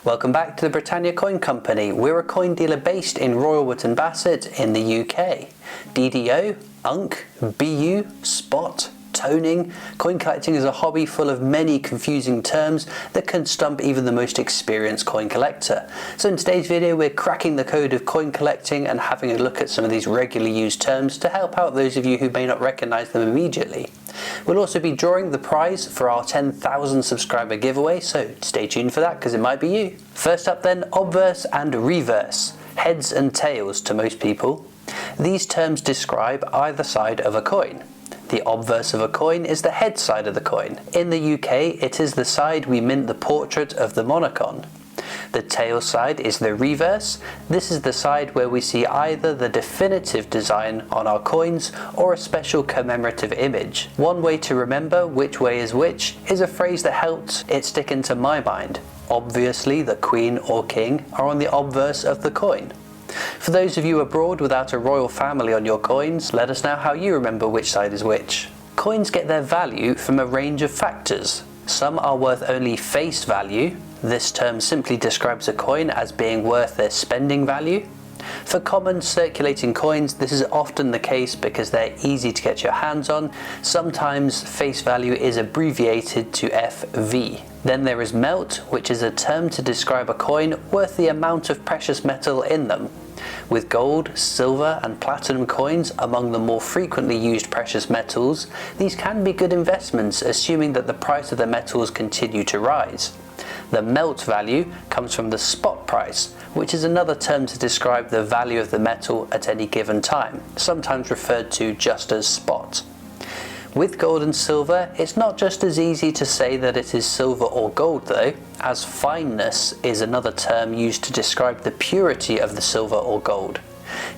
Welcome back to the Britannia Coin Company. We're a coin dealer based in Royal Wootton Bassett in the UK. DDO, UNC, BU, spot, toning. Coin collecting is a hobby full of many confusing terms that can stump even the most experienced coin collector. So in today's video we're cracking the code of coin collecting and having a look at some of these regularly used terms to help out those of you who may not recognise them immediately. We'll also be drawing the prize for our 10,000 subscriber giveaway, so stay tuned for that because it might be you. First up then, obverse and reverse, heads and tails to most people. These terms describe either side of a coin. The obverse of a coin is the head side of the coin. In the UK, it is the side we mint the portrait of the monarch on. The tail side is the reverse. This is the side where we see either the definitive design on our coins or a special commemorative image. One way to remember which way is which is a phrase that helped it stick into my mind. Obviously, the Queen or King are on the obverse of the coin. For those of you abroad without a royal family on your coins, let us know how you remember which side is which. Coins get their value from a range of factors. Some are worth only face value. This term simply describes a coin as being worth their spending value. For common circulating coins, this is often the case because they're easy to get your hands on. Sometimes face value is abbreviated to FV. Then there is melt, which is a term to describe a coin worth the amount of precious metal in them. With gold, silver and platinum coins among the more frequently used precious metals, these can be good investments assuming that the price of the metals continue to rise. The melt value comes from the spot price, which is another term to describe the value of the metal at any given time, sometimes referred to just as spot. With gold and silver, it's not just as easy to say that it is silver or gold though, as fineness is another term used to describe the purity of the silver or gold.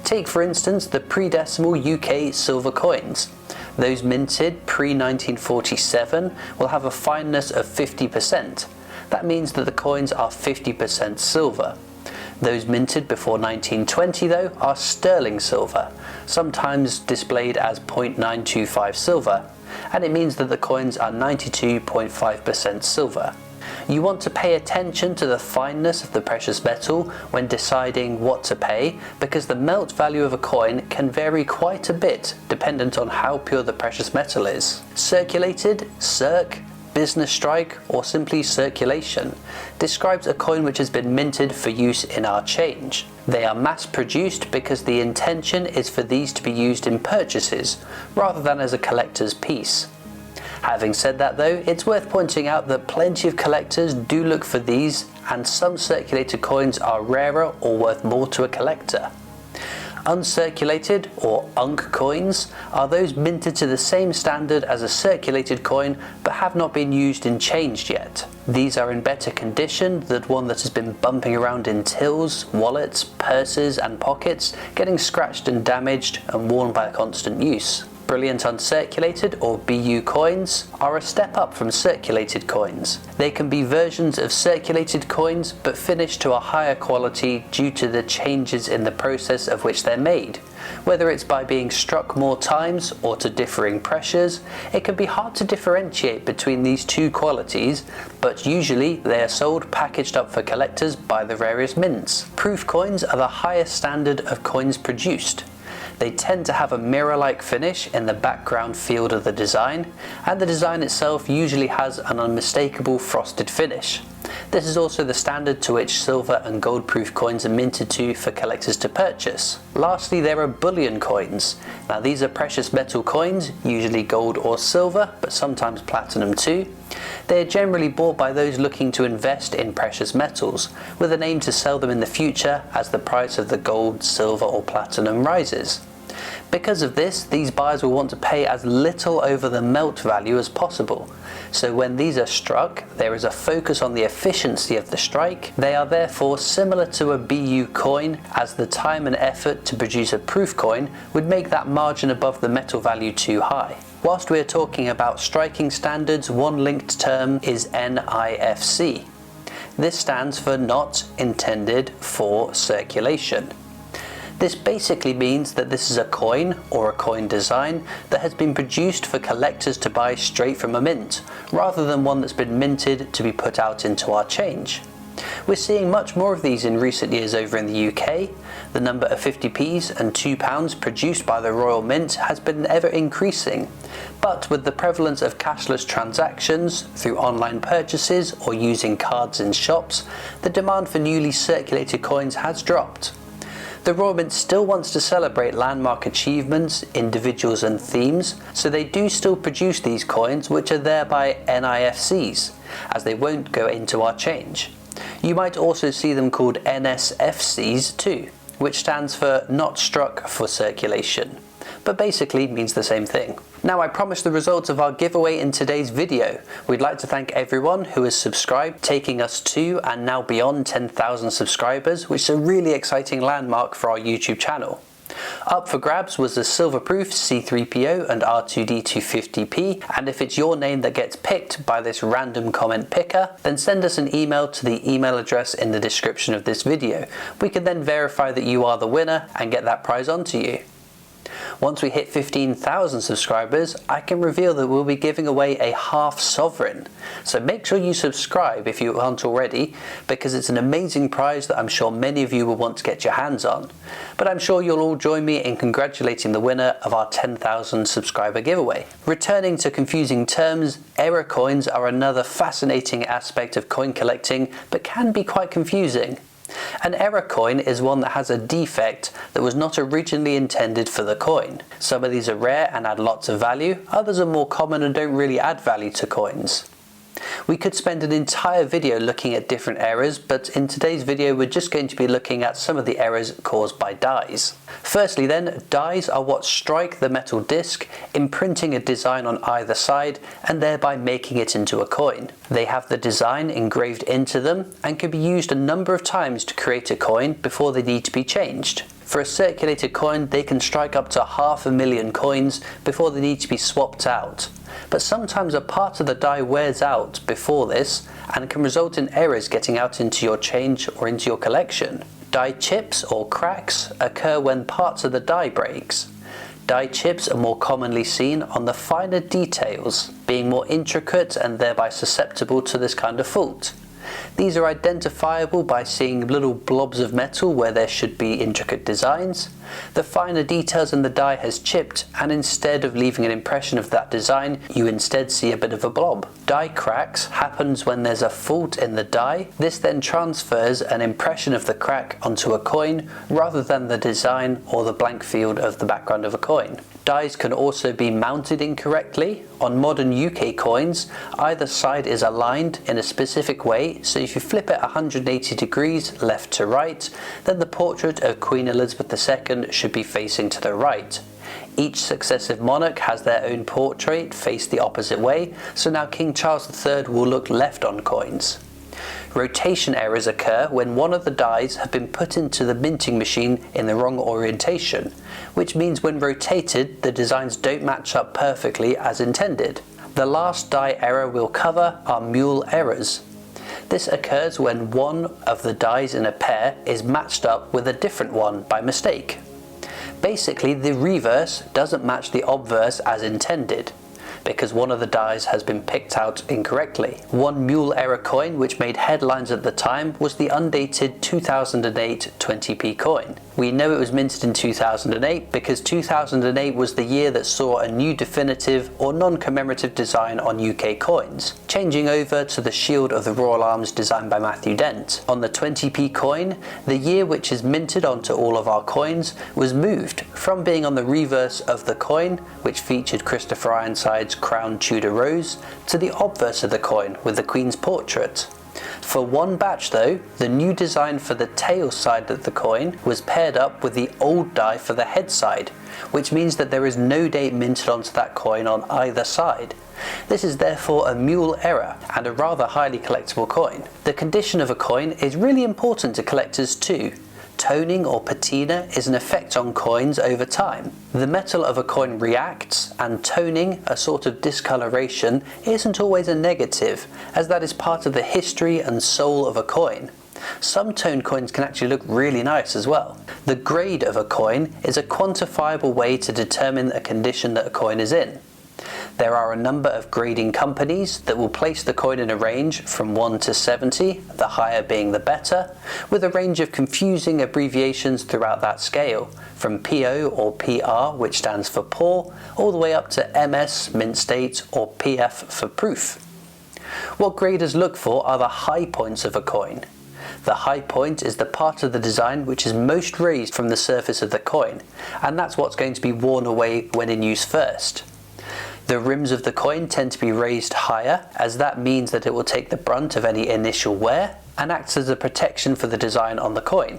Take for instance the pre-decimal UK silver coins. Those minted pre-1947 will have a fineness of 50%. That means that the coins are 50% silver. Those minted before 1920 though are sterling silver, sometimes displayed as 0.925 silver, and it means that the coins are 92.5% silver. You want to pay attention to the fineness of the precious metal when deciding what to pay, because the melt value of a coin can vary quite a bit dependent on how pure the precious metal is. Circulated, circ, business strike, or simply circulation describes a coin which has been minted for use in our change. They are mass produced because the intention is for these to be used in purchases rather than as a collector's piece. Having said that though, it's worth pointing out that plenty of collectors do look for these, and some circulated coins are rarer or worth more to a collector. Uncirculated or UNC coins are those minted to the same standard as a circulated coin but have not been used and changed yet. These are in better condition than one that has been bumping around in tills, wallets, purses and pockets, getting scratched and damaged and worn by constant use. Brilliant uncirculated or BU coins are a step up from circulated coins. They can be versions of circulated coins but finished to a higher quality due to the changes in the process of which they're made. Whether it's by being struck more times or to differing pressures, it can be hard to differentiate between these two qualities, but usually they are sold packaged up for collectors by the various mints. Proof coins are the highest standard of coins produced. They tend to have a mirror-like finish in the background field of the design, and the design itself usually has an unmistakable frosted finish. This is also the standard to which silver and gold proof coins are minted to for collectors to purchase. Lastly, there are bullion coins. Now these are precious metal coins, usually gold or silver, but sometimes platinum too. They are generally bought by those looking to invest in precious metals, with an aim to sell them in the future as the price of the gold, silver or platinum rises. Because of this, these buyers will want to pay as little over the melt value as possible. So when these are struck, there is a focus on the efficiency of the strike. They are therefore similar to a BU coin, as the time and effort to produce a proof coin would make that margin above the metal value too high. Whilst we are talking about striking standards, one linked term is NIFC. This stands for Not Intended for Circulation. This basically means that this is a coin or a coin design that has been produced for collectors to buy straight from a mint, rather than one that's been minted to be put out into our change. We're seeing much more of these in recent years over in the UK. The number of 50p's and £2 produced by the Royal Mint has been ever increasing, but with the prevalence of cashless transactions through online purchases or using cards in shops, the demand for newly circulated coins has dropped. The Royal Mint still wants to celebrate landmark achievements, individuals and themes, so they do still produce these coins, which are thereby NIFCs, as they won't go into our change. You might also see them called NSFCs too, which stands for Not Struck for Circulation, but basically means the same thing. Now, I promised the results of our giveaway in today's video. We'd like to thank everyone who has subscribed, taking us to and now beyond 10,000 subscribers, which is a really exciting landmark for our YouTube channel. Up for grabs was the silver-proof C3PO and R2D 250p, and if it's your name that gets picked by this random comment picker, then send us an email to the email address in the description of this video. We can then verify that you are the winner and get that prize onto you. Once we hit 15,000 subscribers, I can reveal that we'll be giving away a half sovereign. So make sure you subscribe if you aren't already, because it's an amazing prize that I'm sure many of you will want to get your hands on. But I'm sure you'll all join me in congratulating the winner of our 10,000 subscriber giveaway. Returning to confusing terms, error coins are another fascinating aspect of coin collecting, but can be quite confusing. An error coin is one that has a defect that was not originally intended for the coin. Some of these are rare and add lots of value, others are more common and don't really add value to coins. We could spend an entire video looking at different errors, but in today's video we're just going to be looking at some of the errors caused by dies. Firstly then, dies are what strike the metal disc, imprinting a design on either side and thereby making it into a coin. They have the design engraved into them and can be used a number of times to create a coin before they need to be changed. For a circulated coin, they can strike up to 500,000 coins before they need to be swapped out. But sometimes a part of the die wears out before this and can result in errors getting out into your change or into your collection. Die chips or cracks occur when parts of the die breaks. Die chips are more commonly seen on the finer details, being more intricate and thereby susceptible to this kind of fault. These are identifiable by seeing little blobs of metal where there should be intricate designs. The finer details in the die has chipped, and instead of leaving an impression of that design, you instead see a bit of a blob. Die cracks happens when there's a fault in the die. This then transfers an impression of the crack onto a coin rather than the design or the blank field of the background of a coin. Dies can also be mounted incorrectly. On modern UK coins, either side is aligned in a specific way, so if you flip it 180 degrees left to right, then the portrait of Queen Elizabeth II should be facing to the right. Each successive monarch has their own portrait faced the opposite way, so now King Charles III will look left on coins. Rotation errors occur when one of the dies have been put into the minting machine in the wrong orientation, which means when rotated the designs don't match up perfectly as intended. The last die error we'll cover are mule errors. This occurs when one of the dies in a pair is matched up with a different one by mistake. Basically, the reverse doesn't match the obverse as intended, because one of the dies has been picked out incorrectly. One mule error coin which made headlines at the time was the undated 2008 20p coin. We know it was minted in 2008 because 2008 was the year that saw a new definitive or non-commemorative design on UK coins, changing over to the shield of the Royal Arms designed by Matthew Dent. On the 20p coin, the year which is minted onto all of our coins was moved from being on the reverse of the coin, which featured Christopher Ironside's crown Tudor rose, to the obverse of the coin with the Queen's portrait. For one batch though, the new design for the tail side of the coin was paired up with the old die for the head side, which means that there is no date minted onto that coin on either side. This is therefore a mule error and a rather highly collectible coin. The condition of a coin is really important to collectors too. Toning or patina is an effect on coins over time. The metal of a coin reacts, and toning, a sort of discoloration, isn't always a negative, as that is part of the history and soul of a coin. Some toned coins can actually look really nice as well. The grade of a coin is a quantifiable way to determine a condition that a coin is in. There are a number of grading companies that will place the coin in a range from 1 to 70, the higher being the better, with a range of confusing abbreviations throughout that scale, from PO or PR, which stands for poor, all the way up to MS, mint state, or PF for proof. What graders look for are the high points of a coin. The high point is the part of the design which is most raised from the surface of the coin, and that's what's going to be worn away when in use first. The rims of the coin tend to be raised higher, as that means that it will take the brunt of any initial wear and acts as a protection for the design on the coin.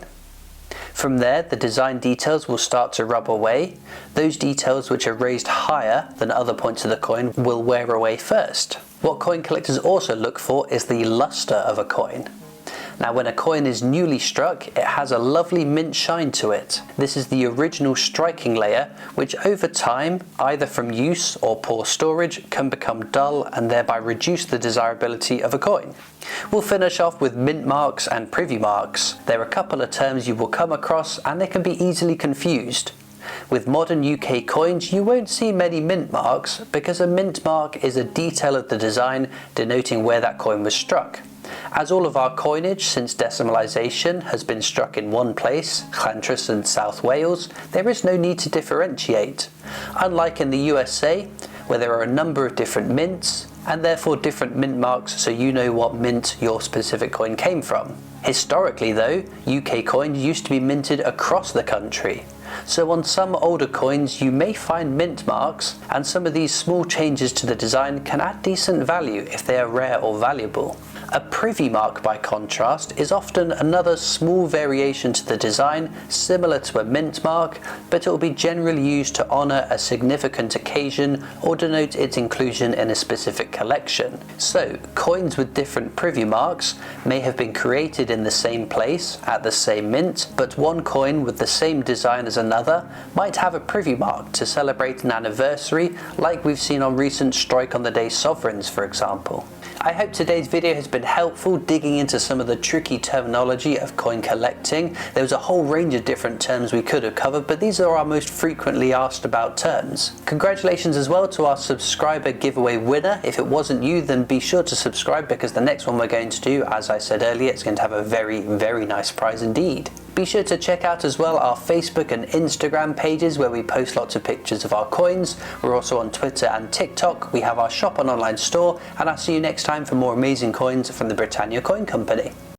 From there, the design details will start to rub away. Those details which are raised higher than other points of the coin will wear away first. What coin collectors also look for is the luster of a coin. Now, when a coin is newly struck, it has a lovely mint shine to it. This is the original striking layer, which over time, either from use or poor storage, can become dull and thereby reduce the desirability of a coin. We'll finish off with mint marks and privy marks. There are a couple of terms you will come across and they can be easily confused. With modern UK coins, you won't see many mint marks because a mint mark is a detail of the design denoting where that coin was struck. As all of our coinage since decimalisation has been struck in one place, Llantris and South Wales, there is no need to differentiate. Unlike in the USA, where there are a number of different mints, and therefore different mint marks so you know what mint your specific coin came from. Historically though, UK coins used to be minted across the country. So on some older coins you may find mint marks, and some of these small changes to the design can add decent value if they are rare or valuable. A privy mark, by contrast, is often another small variation to the design, similar to a mint mark, but it will be generally used to honour a significant occasion or denote its inclusion in a specific collection. So, coins with different privy marks may have been created in the same place, at the same mint, but one coin with the same design as another might have a privy mark to celebrate an anniversary, like we've seen on recent Strike on the Day sovereigns, for example. I hope today's video has been helpful digging into some of the tricky terminology of coin collecting. There was a whole range of different terms we could have covered, but these are our most frequently asked about terms. Congratulations as well to our subscriber giveaway winner. If it wasn't you, then be sure to subscribe, because the next one we're going to do, as I said earlier, it's going to have a very, very nice prize indeed. Be sure to check out as well our Facebook and Instagram pages where we post lots of pictures of our coins. We're also on Twitter and TikTok. We have our shop and online store, and I'll see you next time for more amazing coins from the Britannia Coin Company.